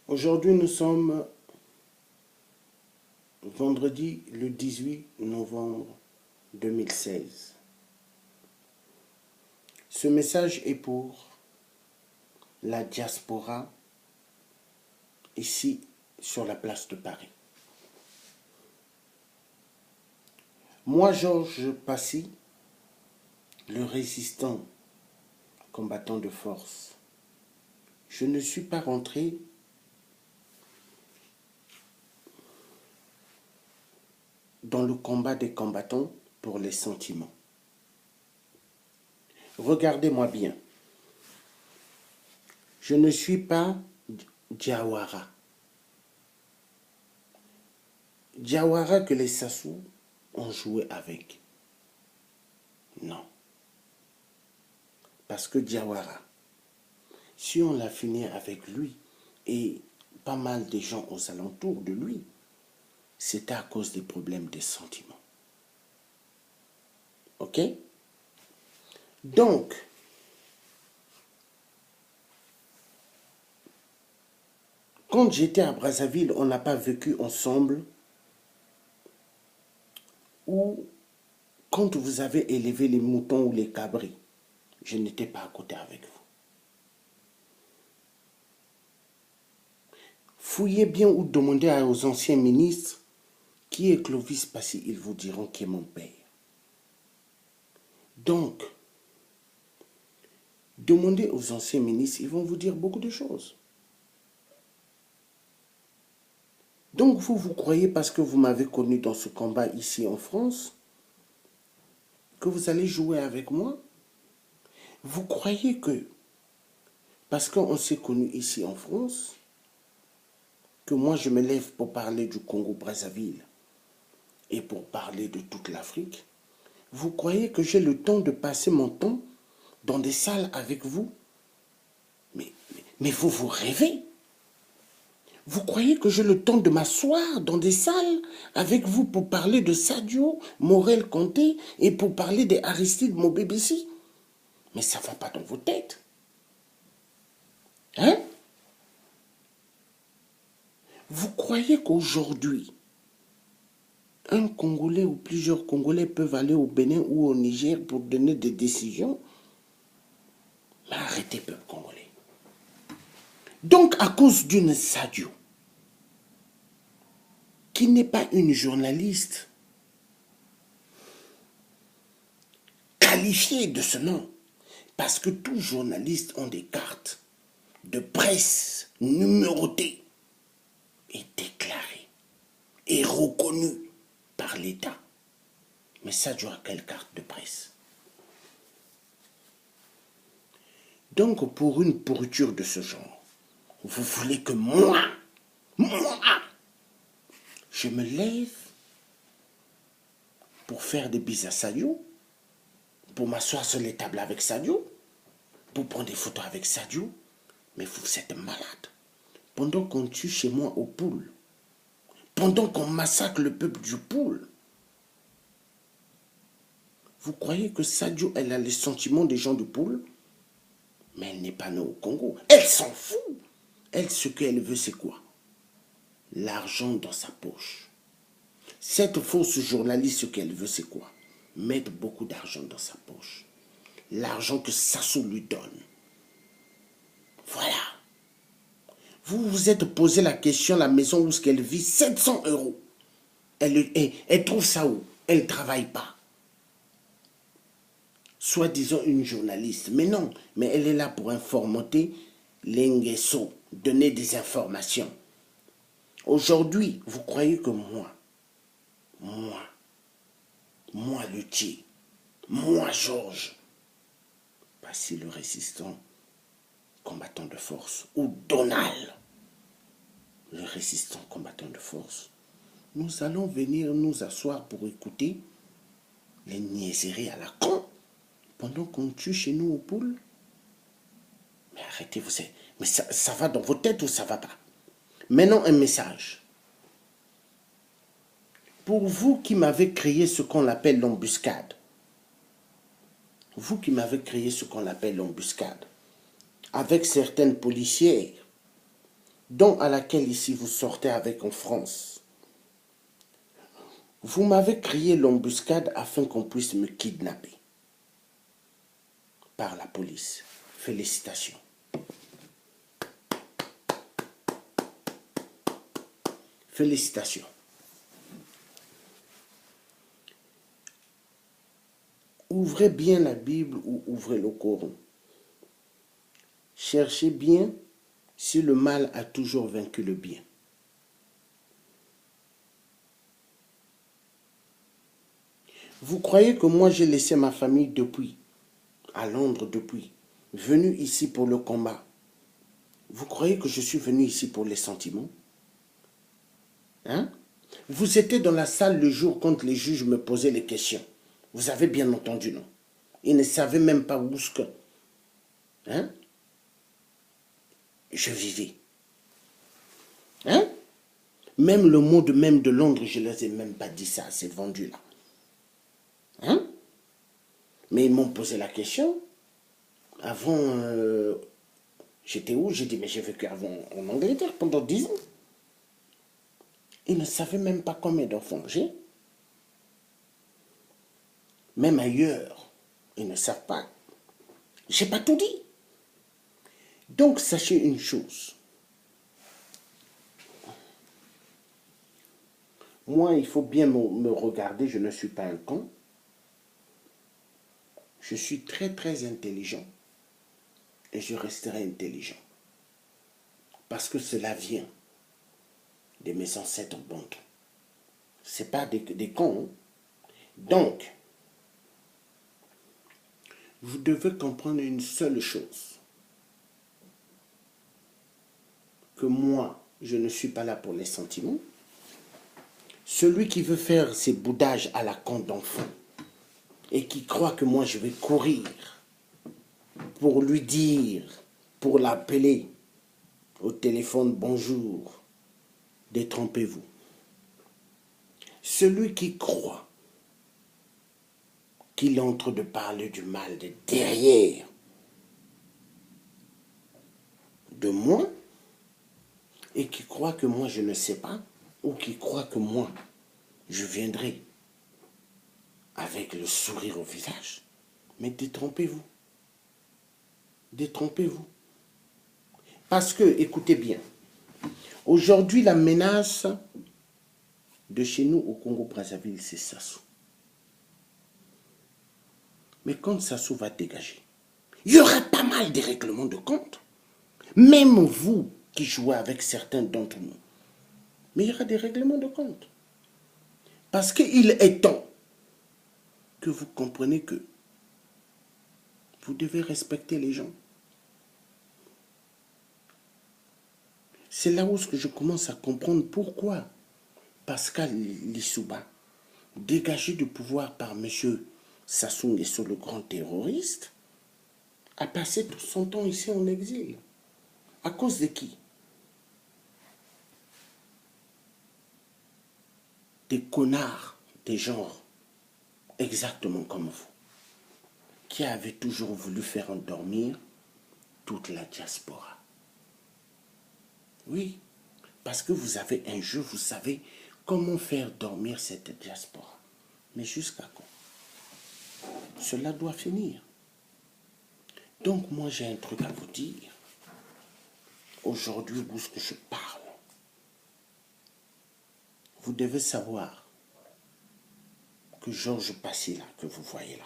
Aujourd'hui, nous sommes vendredi le 18 novembre 2016. Ce message est pour la diaspora ici sur la place de Paris. Moi, Georges Passy, le résistant combattant de force, je ne suis pas rentré dans le combat des combattants pour les sentiments. Regardez-moi bien. Je ne suis pas Diawara. Diawara que les Sassou ont joué avec. Non. Parce que Diawara, si on l'a fini avec lui et pas mal de gens aux alentours de lui, c'était à cause des problèmes des sentiments. Ok? Donc, quand j'étais à Brazzaville, on n'a pas vécu ensemble. Ou quand vous avez élevé les moutons ou les cabris, je n'étais pas à côté avec vous. Fouillez bien ou demandez aux anciens ministres qui est Clovis Passy, ils vous diront qui est mon père. Donc, demandez aux anciens ministres, ils vont vous dire beaucoup de choses. Donc vous croyez parce que vous m'avez connu dans ce combat ici en France, que vous allez jouer avec moi? Vous croyez que, parce qu'on s'est connu ici en France, que moi je me lève pour parler du Congo-Brazzaville et pour parler de toute l'Afrique? Vous croyez que j'ai le temps de passer mon temps dans des salles avec vous? Mais vous rêvez. Vous croyez que j'ai le temps de m'asseoir dans des salles avec vous pour parler de Sadio, Morel Conté et pour parler des Aristide Mobébési? Mais ça ne va pas dans vos têtes. Hein? Vous croyez qu'aujourd'hui, un Congolais ou plusieurs Congolais peuvent aller au Bénin ou au Niger pour donner des décisions? Mais arrêtez, peuple congolais. Donc, à cause d'une Sadio, qui n'est pas une journaliste qualifiée de ce nom, parce que tous journalistes ont des cartes de presse numérotées et déclarées et reconnues par l'État. Mais Sadio a quelle carte de presse? Donc, pour une pourriture de ce genre, vous voulez que moi, je me lève pour faire des bises à Sadio, pour m'asseoir sur les tables avec Sadio, pour prendre des photos avec Sadio? Mais vous êtes malade. Pendant qu'on tue chez moi au Poul, pendant qu'on massacre le peuple du Poul, vous croyez que Sadio, elle a les sentiments des gens du Poul? Mais elle n'est pas née au Congo. Elle s'en fout. Elle, ce qu'elle veut, c'est quoi? L'argent dans sa poche. Cette fausse journaliste, ce qu'elle veut, c'est quoi? Mettre beaucoup d'argent dans sa poche. L'argent que Sassou lui donne. Voilà. Vous vous êtes posé la question, la maison où elle vit, 700 €. Elle trouve ça où? Elle ne travaille pas. Soi-disant une journaliste. Mais non, mais elle est là pour informer les Nguesso, donner des informations. Aujourd'hui, vous croyez que moi, Luthier, moi, Georges, Passy le résistant, combattant de force, ou Donald, le résistant combattant de force, nous allons venir nous asseoir pour écouter les niaiseries à la con pendant qu'on tue chez nous au Poul? Mais arrêtez, vous êtes... Mais ça va dans vos têtes ou ça va pas? Maintenant, un message. Pour vous qui m'avez créé ce qu'on appelle l'embuscade, vous qui m'avez créé ce qu'on appelle l'embuscade, avec certaines policières dont à laquelle ici vous sortez avec en France. Vous m'avez créé l'embuscade afin qu'on puisse me kidnapper par la police. Félicitations. Félicitations. Ouvrez bien la Bible ou ouvrez le Coran. Cherchez bien si le mal a toujours vaincu le bien. Vous croyez que moi j'ai laissé ma famille depuis, à Londres depuis, venu ici pour le combat? Vous croyez que je suis venu ici pour les sentiments? Hein? Vous étiez dans la salle le jour quand les juges me posaient les questions. Vous avez bien entendu, non? Ils ne savaient même pas où ce que... Hein? Je vivais. Hein? Même le mot même de Londres, je ne les ai même pas dit ça, c'est vendu là. Hein? Mais ils m'ont posé la question. Avant, j'étais où? J'ai dit, mais j'ai vécu avant en Angleterre pendant 10 ans. Ils ne savaient même pas combien d'enfants j'ai. Même ailleurs, ils ne savent pas. J'ai pas tout dit. Donc, sachez une chose. Moi, il faut bien me regarder, je ne suis pas un con. Je suis très, très intelligent. Et je resterai intelligent. Parce que cela vient de mes ancêtres banques. Ce n'est pas des cons. Donc, vous devez comprendre une seule chose. Que moi, je ne suis pas là pour les sentiments. Celui qui veut faire ses boudages à la con d'enfant et qui croit que moi je vais courir pour lui dire, pour l'appeler au téléphone, bonjour, détrompez-vous. Celui qui croit qu'il est en train de parler du mal de derrière de moi et qui croit que moi je ne sais pas ou qui croit que moi je viendrai avec le sourire au visage, mais détrompez-vous. Détrompez-vous. Parce que, écoutez bien, aujourd'hui la menace de chez nous au Congo-Brazzaville, c'est Sassou. Mais quand Sassou va dégager, il y aura pas mal de règlements de compte. Même vous qui jouez avec certains d'entre nous. Mais il y aura des règlements de compte. Parce qu'il est temps que vous compreniez que vous devez respecter les gens. C'est là où je commence à comprendre pourquoi Pascal Lissouba, dégagé du pouvoir par M. Sassou Nguesso, le grand terroriste, a passé tout son temps ici en exil. À cause de qui? Des connards, des gens exactement comme vous, qui avaient toujours voulu faire endormir toute la diaspora. Oui, parce que vous avez un jeu, vous savez comment faire dormir cette diaspora. Mais jusqu'à quand? Cela doit finir. Donc moi j'ai un truc à vous dire. Aujourd'hui, où est-ce que je parle? Vous devez savoir que Georges Passy, là, que vous voyez là,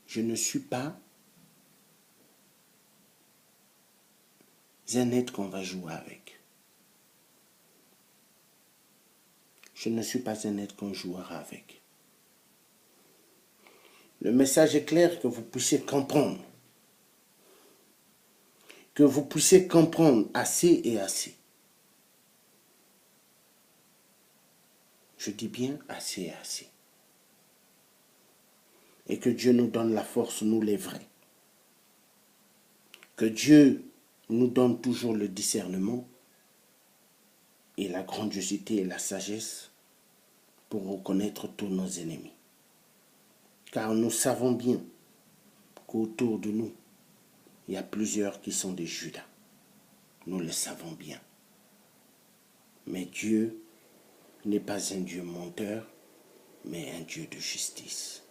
je ne suis pas un être qu'on va jouer avec. Je ne suis pas un être qu'on jouera avec. Le message est clair, que vous puissiez comprendre. Que vous puissiez comprendre assez et assez. Je dis bien assez et assez. Et que Dieu nous donne la force, nous les vrais. Que Dieu nous donne toujours le discernement et la grandiosité et la sagesse pour reconnaître tous nos ennemis. Car nous savons bien qu'autour de nous, il y a plusieurs qui sont des Judas. Nous le savons bien. Mais Dieu n'est pas un Dieu menteur, mais un Dieu de justice.